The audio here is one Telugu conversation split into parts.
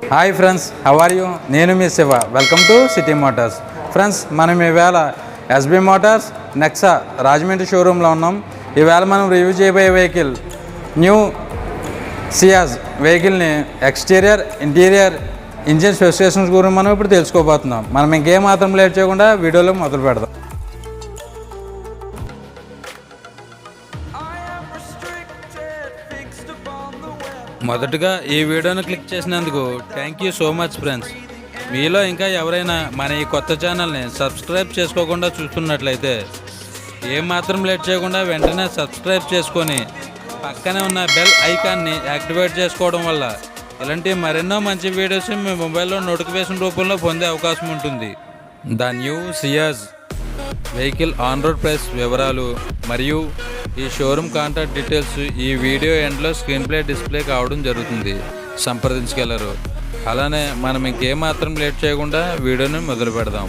Hi friends, how are you? నేను మీ Shiva. Welcome to City Motors. Friends, మనం ఈవేళ ఎస్బీ మోటార్స్ నెక్సా రాజమండ్రి షోరూంలో ఉన్నాం. ఈవేళ మనం రివ్యూ చేయబోయే వెహికల్ న్యూ సియాజ్ వెహికల్ని ఎక్స్టీరియర్, ఇంటీరియర్, ఇంజిన్ స్పెసిఫికేషన్స్ గురించి మనం ఇప్పుడు తెలుసుకోబోతున్నాం. మనం ఇంకేం మాత్రం లేట్ చేయకుండా వీడియోలో మొదలు పెడదాం. మొదటగా ఈ వీడియోను క్లిక్ చేసినందుకు thank you so much friends. మీలో ఇంకా ఎవరైనా మన ఈ కొత్త ఛానల్ని సబ్స్క్రైబ్ చేసుకోకుండా చూస్తున్నట్లయితే ఏమాత్రం లేట్ చేయకుండా వెంటనే సబ్స్క్రైబ్ చేసుకొని పక్కనే ఉన్న బెల్ ఐకాన్ని యాక్టివేట్ చేసుకోవడం వల్ల ఇలాంటి మరెన్నో మంచి వీడియోస్ మీ మొబైల్లో నోటిఫికేషన్ రూపంలో పొందే అవకాశం ఉంటుంది. The new Ciaz vehicle on road price వివరాలు మరియు ఈ షోరూమ్ కాంటాక్ట్ డీటెయిల్స్ ఈ వీడియో ఎండ్లో స్క్రీన్ ప్లే డిస్ప్లే కావడం జరుగుతుంది. సంప్రదించగలరు. అలానే మనం ఇంకేమాత్రం లేట్ చేయకుండా వీడియోని మొదలు పెడదాం.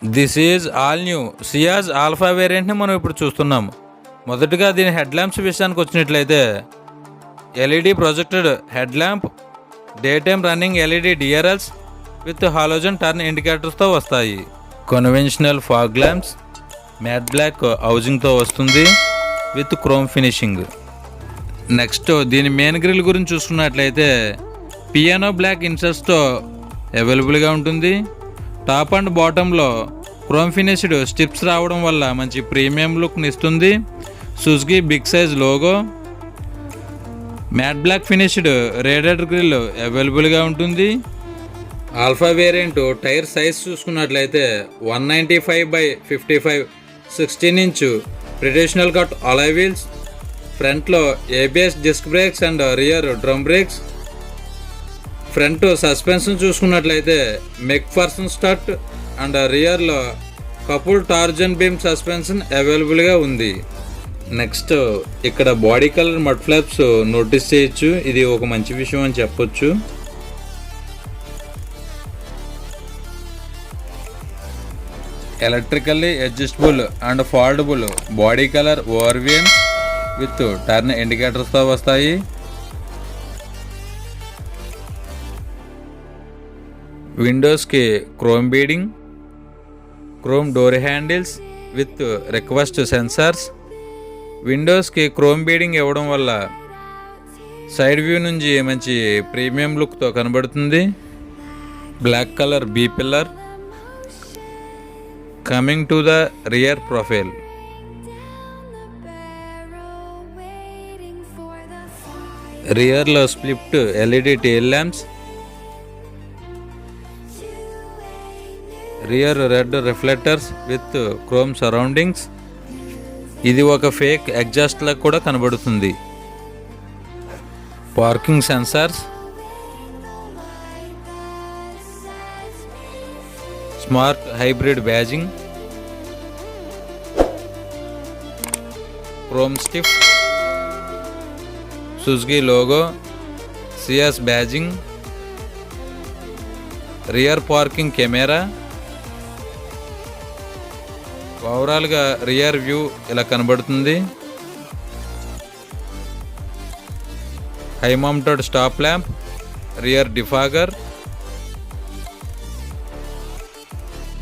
This is all new Ciaz Alpha వేరియంట్ని మనం ఇప్పుడు చూస్తున్నాము. మొదటగా దీని హెడ్ ల్యాంప్స్ విషయానికి వచ్చినట్లయితే LED projected head lamp, day time running LED DRLs with halogen turn ఇండికేటర్స్తో వస్తాయి. Conventional fog lamps matte black హౌజింగ్తో వస్తుంది విత్ క్రోమ్ ఫినిషింగ్. నెక్స్ట్ దీని మెయిన్ గ్రిల్ గురించి చూసుకున్నట్లయితే పియానో బ్లాక్ ఇన్సర్ట్స్తో అవైలబుల్గా ఉంటుంది. టాప్ అండ్ బాటంలో క్రోమ్ ఫినిష్డ్ స్టిప్స్ రావడం వల్ల మంచి ప్రీమియం లుక్ని ఇస్తుంది. Suzuki big size logo, matte black finished radiator grill అవైలబుల్గా ఉంటుంది. ఆల్ఫా వేరియంట్ టైర్ సైజ్ చూసుకున్నట్లయితే 195/55 16 inch traditional cut alloy wheels, ఫ్రంట్లో ABS disc brakes and rear drum brakes. Front suspension చూసుకున్నట్లయితే మెక్ఫర్సన్ స్టట్ అండ్ రియర్లో కపుల్ టార్జన్ బీమ్ సస్పెన్షన్ అవైలబుల్గా ఉంది. నెక్స్ట్ ఇక్కడ body colour mud flaps notice చేయొచ్చు. ఇది ఒక మంచి విషయం అని చెప్పొచ్చు. Electrically adjustable and foldable body colour ORVM with turn ఇండికేటర్స్తో వస్తాయి. విండోస్కి chrome beading, chrome door handles with request sensors. విండోస్కి క్రోమ్ బీడింగ్ ఇవ్వడం వల్ల సైడ్ వ్యూ నుంచి మంచి ప్రీమియం లుక్తో కనబడుతుంది. Black colour B pillar. Coming to the rear profile, రియర్లో split LED tail lamps, rear red reflectors with chrome surroundings. ఇది ఒక ఫేక్ ఎగ్జాస్ట్ లా కూడా కనబడుతుంది. Parking sensors, smart hybrid badging, chrome strip, Suzuki logo, Ciaz badging, rear parking camera. ఓవరాల్గా రియర్ వ్యూ ఇలా కనబడుతుంది. High mounted stop lamp, rear defogger.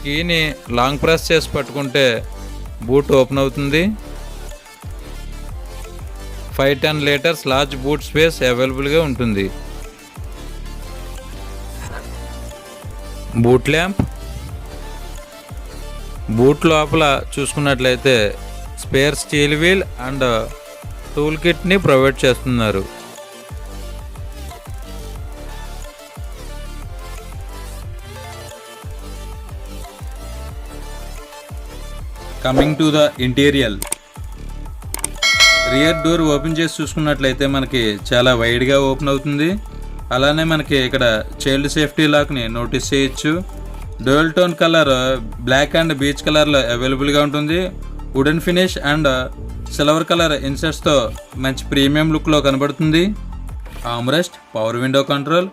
కీని లాంగ్ ప్రెస్ చేసి పట్టుకుంటే బూట్ ఓపెన్ అవుతుంది. 510 లీటర్స్ లార్జ్ బూట్ స్పేస్ అవైలబుల్గా ఉంటుంది. Boot lamp. బూట్ లోపల చూసుకున్నట్లయితే spare steel wheel and tool కిట్ని ప్రొవైడ్ చేస్తున్నారు. Coming to the interior. Rear door open చేసి చూసుకున్నట్లయితే మనకి చాలా వైడ్గా ఓపెన్ అవుతుంది. అలానే మనకి ఇక్కడ చైల్డ్ సేఫ్టీ లాక్ని నోటీస్ చేయొచ్చు. Dual tone colour black and beige కలర్లో అవైలబుల్గా ఉంటుంది. Wooden finish and silver colour ఇన్సర్ట్స్తో మంచి ప్రీమియం లుక్లో కనబడుతుంది. Armrest, power window control,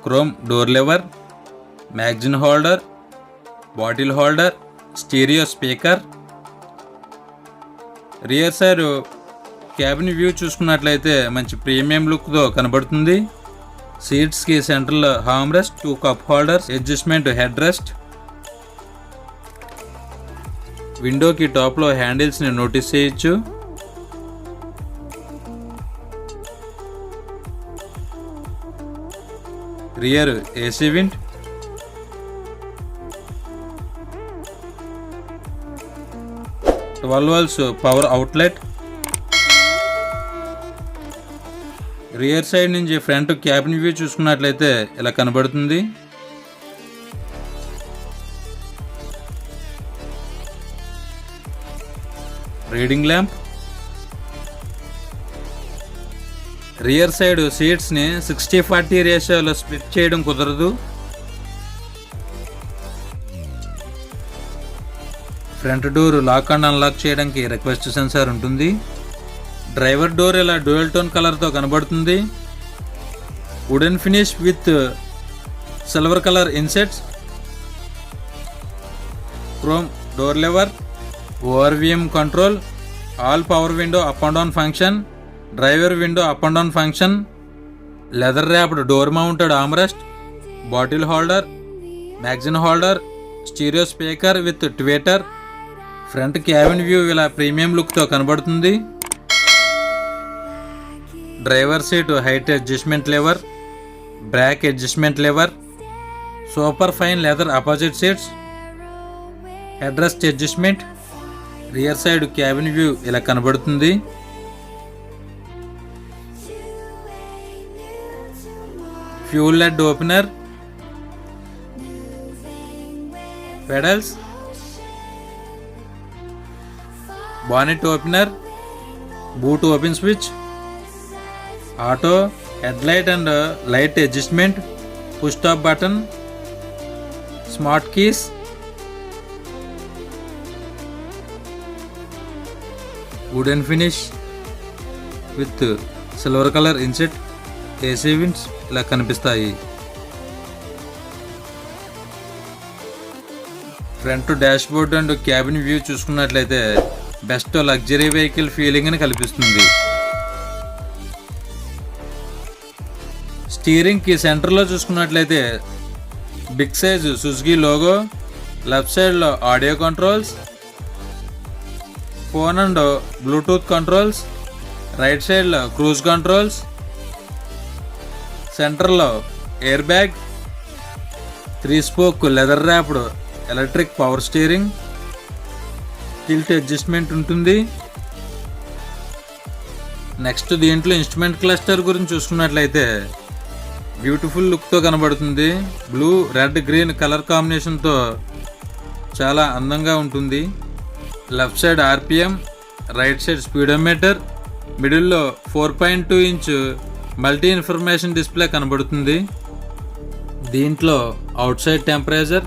chrome door lever, magazine holder, bottle holder, stereo speaker. Rear side cabin view చూసుకున్నట్లయితే మంచి ప్రీమియం లుక్తో కనబడుతుంది. సీట్స్కి central arm rest, 2 cup holders, adjustment head rest. విండోకి టాప్లో హ్యాండిల్స్ని నోటీస్ చేయొచ్చు. Rear AC vent, twelve volts power outlet. Rear side నుంచి ఫ్రంట్ క్యాబిన్ వ్యూ చూసుకున్నట్లయితే ఇలా కనబడుతుంది. Reading lamp. రియర్ సైడ్ సీట్స్ని 60-40 రేషియోలో స్ప్లిట్ చేయడం కుదరదు. Front door lock and unlock చేయడానికి రిక్వెస్ట్ సెన్సార్ ఉంటుంది. డ్రైవర్ డోర్ ఇలా డ్యూయల్ టోన్ కలర్తో కనబడుతుంది. Wooden finish with silver colour insets, chrome door lever, ORVM control, all power window up and down function, driver window up and down function, leather wrapped door mounted armrest, bottle holder, magazine holder, stereo speaker with tweeter. Front cabin view ఇలా ప్రీమియం లుక్తో కనబడుతుంది. Driver seat height adjustment lever, brake adjustment lever, super fine leather upholstered seats, head rest adjustment. Rear side cabin view ఇలా కనబడుతుంది. Fuel lid opener, pedals, bonnet opener, boot open switch, auto head light and light adjustment, push stop button, smart keys. Wooden finish with silver colour inset, AC vents ఇలా కనిపిస్తాయి. Front dash board and cabin view చూసుకున్నట్లయితే బెస్ట్ లగ్జరీ వెహికల్ ఫీలింగ్ని కల్పిస్తుంది. స్టీరింగ్కి సెంటర్లో చూసుకున్నట్లయితే big size Suzuki logo, left సైడ్లో audio controls, phone and Bluetooth controls, right సైడ్లో క్రూజ్ కంట్రోల్స్, సెంటర్లో air bag, 3 spoke leather wrapped electric power steering, tilt adjustment ఉంటుంది. నెక్స్ట్ దీంట్లో ఇన్స్ట్రుమెంట్ క్లస్టర్ గురించి చూసుకున్నట్లయితే బ్యూటిఫుల్ లుక్తో కనబడుతుంది. బ్లూ, రెడ్, గ్రీన్ కలర్ కాంబినేషన్తో చాలా అందంగా ఉంటుంది. Left side RPM, right side speedometer, మిడిల్లో 4.2 ఇంచ్ మల్టీ ఇన్ఫర్మేషన్ డిస్ప్లే కనబడుతుంది. దీంట్లో outside temperature,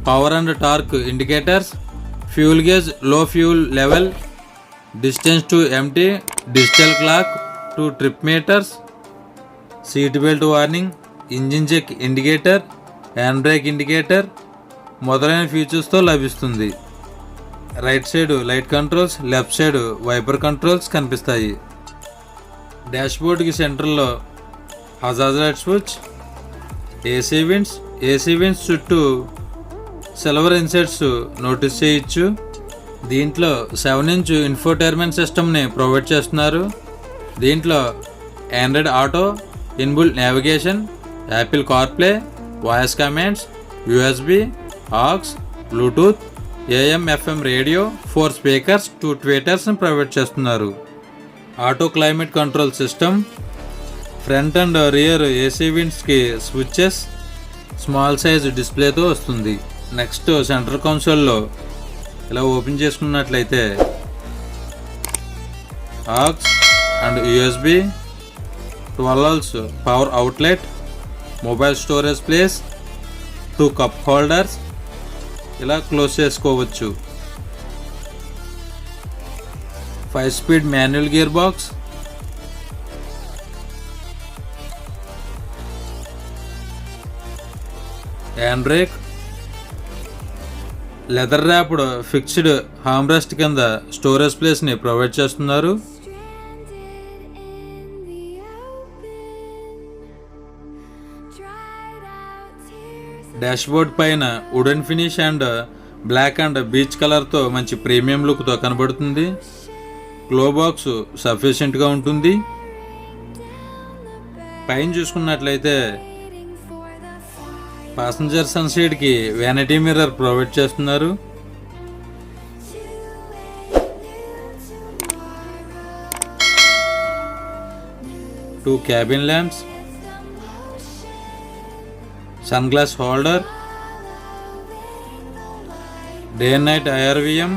power and torque indicators, fuel gauge, low fuel level, distance to empty, digital clock, 2 trip meters, seat belt warning, engine check indicator, hand brake indicator మొదలైన ఫీచర్స్తో లభిస్తుంది. Right side light controls, left side wiper controls కనిపిస్తాయి. డాష్బోర్డ్కి సెంటర్లో hazard light switch, AC vents చుట్టూ సిల్వర్ ఇన్సెట్స్ నోటీస్ చేయొచ్చు. దీంట్లో 7 ఇంచ్ ఇన్ఫోటైన్మెంట్ సిస్టమ్ని ప్రొవైడ్ చేస్తున్నారు. దీంట్లో Android Auto, inbuilt navigation, Apple CarPlay, voice commands, USB, AUX, Bluetooth, AM FM radio, 4 speakers, 2 ట్వీటర్స్ని ప్రొవైడ్ చేస్తున్నారు. Auto climate control system, front and rear AC విండ్స్కి స్విచెస్, స్మాల్ సైజ్ డిస్ప్లేతో వస్తుంది. నెక్స్ట్ సెంటర్ కన్సోల్లో ఇలా ఓపెన్ చేసుకున్నట్లయితే AUX and USB, 12 volts power outlet, mobile storage place, 2 cup holders ఇలా క్లోజ్ చేసుకోవచ్చు. 5 speed manual gear box, hand brake, leather wrapped fixed armrest కింద స్టోరేజ్ ప్లేస్ని ప్రొవైడ్ చేస్తున్నారు. డాష్బోర్డ్ పైన wooden finish and black and beige కలర్తో మంచి ప్రీమియం లుక్తో కనబడుతుంది. గ్లో బాక్స్ సఫిషియెంట్గా ఉంటుంది. పైన చూసుకున్నట్లయితే ప్యాసింజర్ సన్ సైడ్కి వ్యానిటీ మిర్రర్ ప్రొవైడ్ చేస్తున్నారు. Two cabin lamps, sun glass holder, day and night IRVM,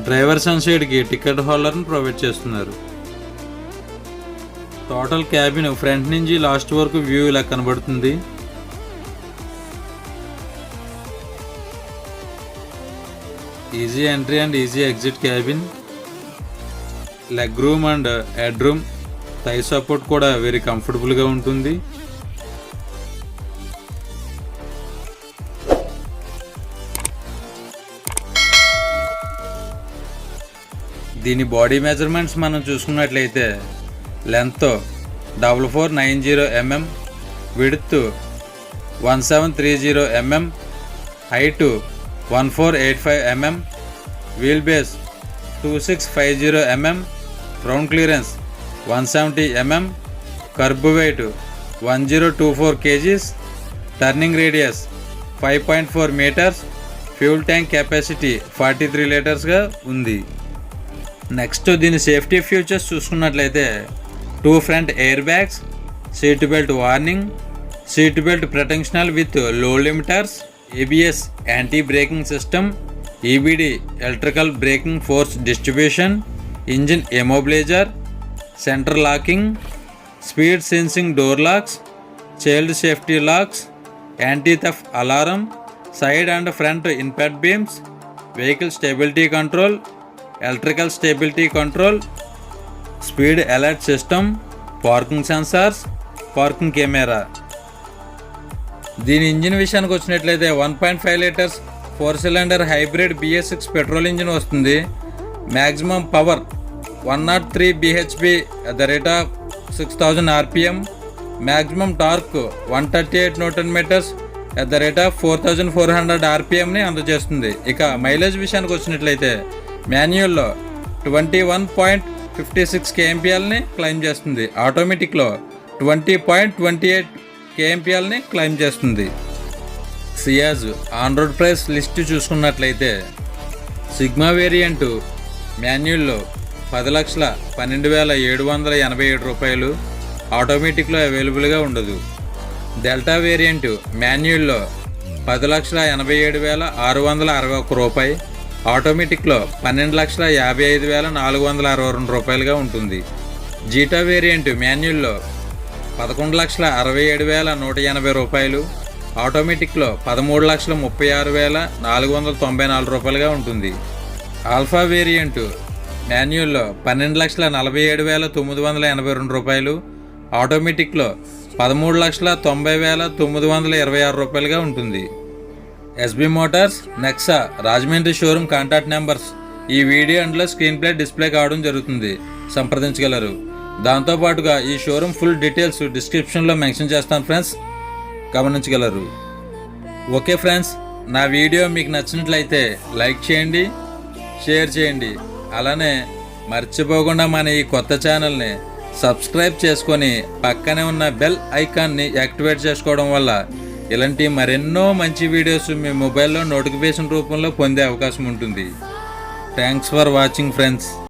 driver sun సైడ్కి టికెట్ హోల్డర్ని ప్రొవైడ్ చేస్తున్నారు. టోటల్ క్యాబిన్ ఫ్రంట్ నుంచి లాస్ట్ వరకు వ్యూ ఇలా కనబడుతుంది. Easy entry and easy exit cabin. Leg room and head room, thigh support కూడా వెరీ కంఫర్టబుల్గా ఉంటుంది. దీని బాడీ మెజర్మెంట్స్ మనం చూసుకున్నట్లయితే length 4490 mm, width 1730 mm, height 1485 mm, wheel base 2650 mm, ground clearance 170 mm, kerb weight 1024 kgs, turning radius 5.4 meters, fuel tank capacity 43 లీటర్స్గా ఉంది. నెక్స్ట్ దీని సేఫ్టీ ఫీచర్స్ చూసుకున్నట్లయితే 2 front air bags, seat belt warning, seat belt pretensioner with load limiters, ABS anti braking system, EBD electrical braking force distribution, engine immobilizer, centre locking, speed sensing door locks, child safety locks, anti theft alarm, side and front impact beams, vehicle stability control, electrical stability control, speed alert system, parking sensors, parking camera. దీని ఇంజిన్ విషయానికి వచ్చినట్లయితే 1.5 litres 4 cylinder hybrid BS6 petrol engine వస్తుంది. Maximum power 103 bhp at the rate of 6000 rpm, maximum torque 138 Nm at the rate of 4400 rpmని అందజేస్తుంది. ఇక మైలేజ్ విషయానికి వచ్చినట్లయితే మాన్యువల్లో 21.56 kmpl క్లైమ్ చేస్తుంది, ఆటోమేటిక్లో 20.28 kmpl క్లైమ్ చేస్తుంది. Ciaz on road price list చూసుకున్నట్లయితే సిగ్మా వేరియంటు మాన్యువల్లో 10,12,787 రూపాయలు, ఆటోమేటిక్లో అవైలబుల్గా ఉండదు. డెల్టా వేరియంటు మాన్యువల్లో 10,87,661 రూపాయి, ఆటోమేటిక్లో 12,55,462 రూపాయలుగా ఉంటుంది. జీటా వేరియంట్ మాన్యువల్లో 11,67,180 రూపాయలు, ఆటోమేటిక్లో 13,36,494 రూపాయలుగా ఉంటుంది. ఆల్ఫా వేరియంటు మాన్యువల్లో 12,47,982 రూపాయలు, ఆటోమేటిక్లో 13,90,926 రూపాయలుగా ఉంటుంది. SB Motors Nexa Rajahmundry showroom contact numbers ఈ వీడియో అండ్లో స్క్రీన్ ప్లే డిస్ప్లే కావడం జరుగుతుంది, సంప్రదించగలరు. దాంతోపాటుగా ఈ షోరూమ్ ఫుల్ డీటెయిల్స్ డిస్క్రిప్షన్లో మెన్షన్ చేస్తాను ఫ్రెండ్స్, గమనించగలరు. ఓకే ఫ్రెండ్స్, నా వీడియో మీకు నచ్చినట్లయితే లైక్ చేయండి, షేర్ చేయండి. అలానే మర్చిపోకుండా మన ఈ కొత్త ఛానల్ని సబ్స్క్రైబ్ చేసుకొని పక్కనే ఉన్న బెల్ ఐకాన్ని యాక్టివేట్ చేసుకోవడం వల్ల ఇలాంటి మరెన్నో మంచి వీడియోస్ మీ మొబైల్లో నోటిఫికేషన్ రూపంలో పొందే అవకాశం ఉంటుంది. Thanks for watching friends.